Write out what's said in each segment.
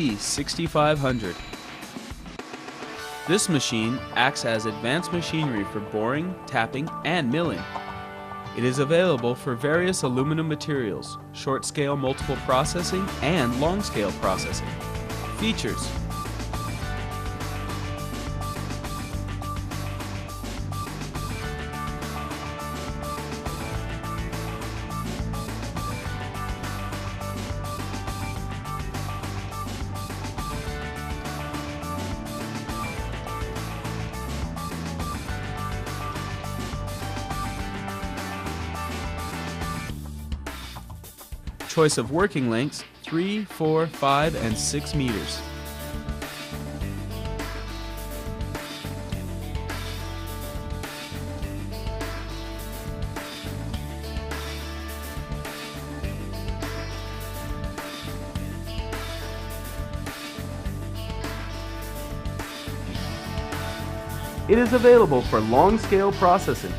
JIH 6500. This machine acts as advanced machinery for boring, tapping, and milling. It is available for various aluminum materials, short-scale multiple processing, and long-scale processing. Features: choice of working lengths 3, 4, 5, and 6 meters. It is available for long-scale processing.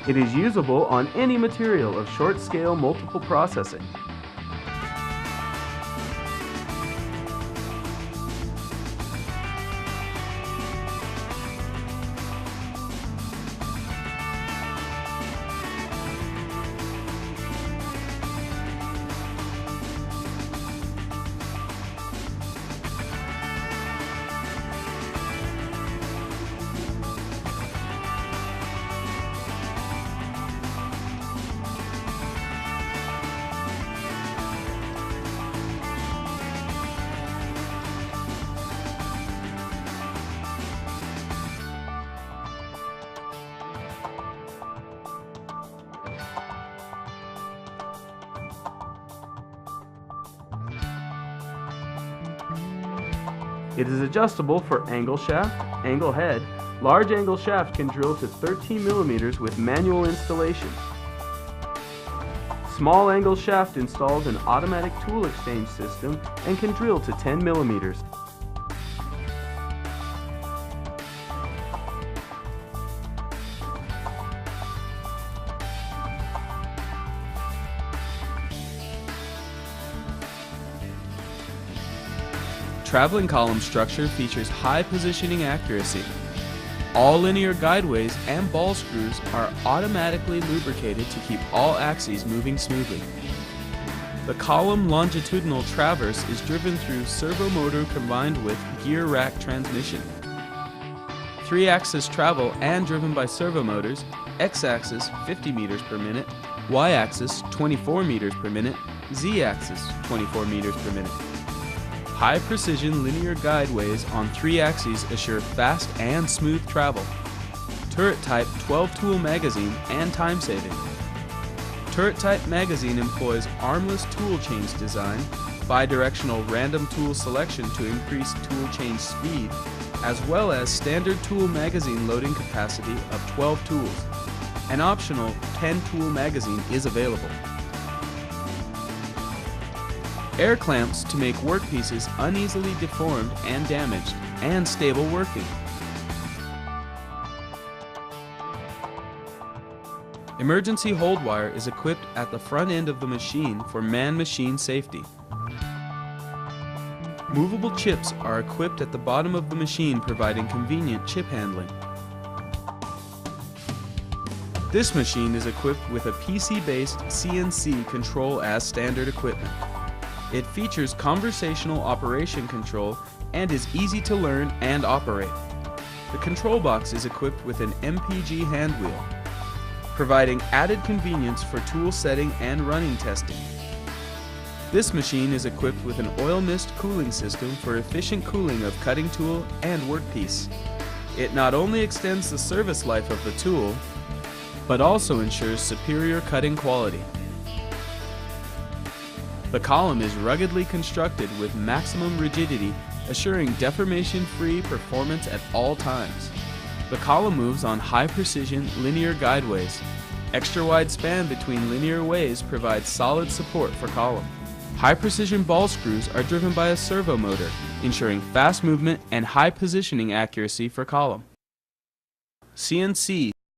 It is usable on any material of short-scale multiple processing. It is adjustable for angle shaft, angle head. Large angle shaft can drill to 13 millimeters with manual installation. Small angle shaft installs an automatic tool exchange system and can drill to 10 millimeters. Traveling column structure features high positioning accuracy. All linear guideways and ball screws are automatically lubricated to keep all axes moving smoothly. The column longitudinal traverse is driven through servo motor combined with gear rack transmission. 3-axis travel and driven by servo motors, x-axis 50 meters per minute, y-axis 24 meters per minute, z-axis 24 meters per minute. High-precision linear guideways on 3 axes assure fast and smooth travel. Turret-type 12-tool magazine and time-saving. Turret-type magazine employs armless tool change design, bidirectional random tool selection to increase tool change speed, as well as standard tool magazine loading capacity of 12 tools. An optional 10-tool magazine is available. Air clamps to make workpieces uneasily deformed and damaged, and stable working. Emergency hold wire is equipped at the front end of the machine for man-machine safety. Movable chips are equipped at the bottom of the machine, providing convenient chip handling. This machine is equipped with a PC-based CNC control as standard equipment. It features conversational operation control and is easy to learn and operate. The control box is equipped with an MPG hand wheel, providing added convenience for tool setting and running testing. This machine is equipped with an oil mist cooling system for efficient cooling of cutting tool and workpiece. It not only extends the service life of the tool, but also ensures superior cutting quality. The column is ruggedly constructed with maximum rigidity, assuring deformation-free performance at all times. The column moves on high-precision linear guideways. Extra wide span between linear ways provides solid support for column. High precision ball screws are driven by a servo motor, ensuring fast movement and high positioning accuracy for column. CNC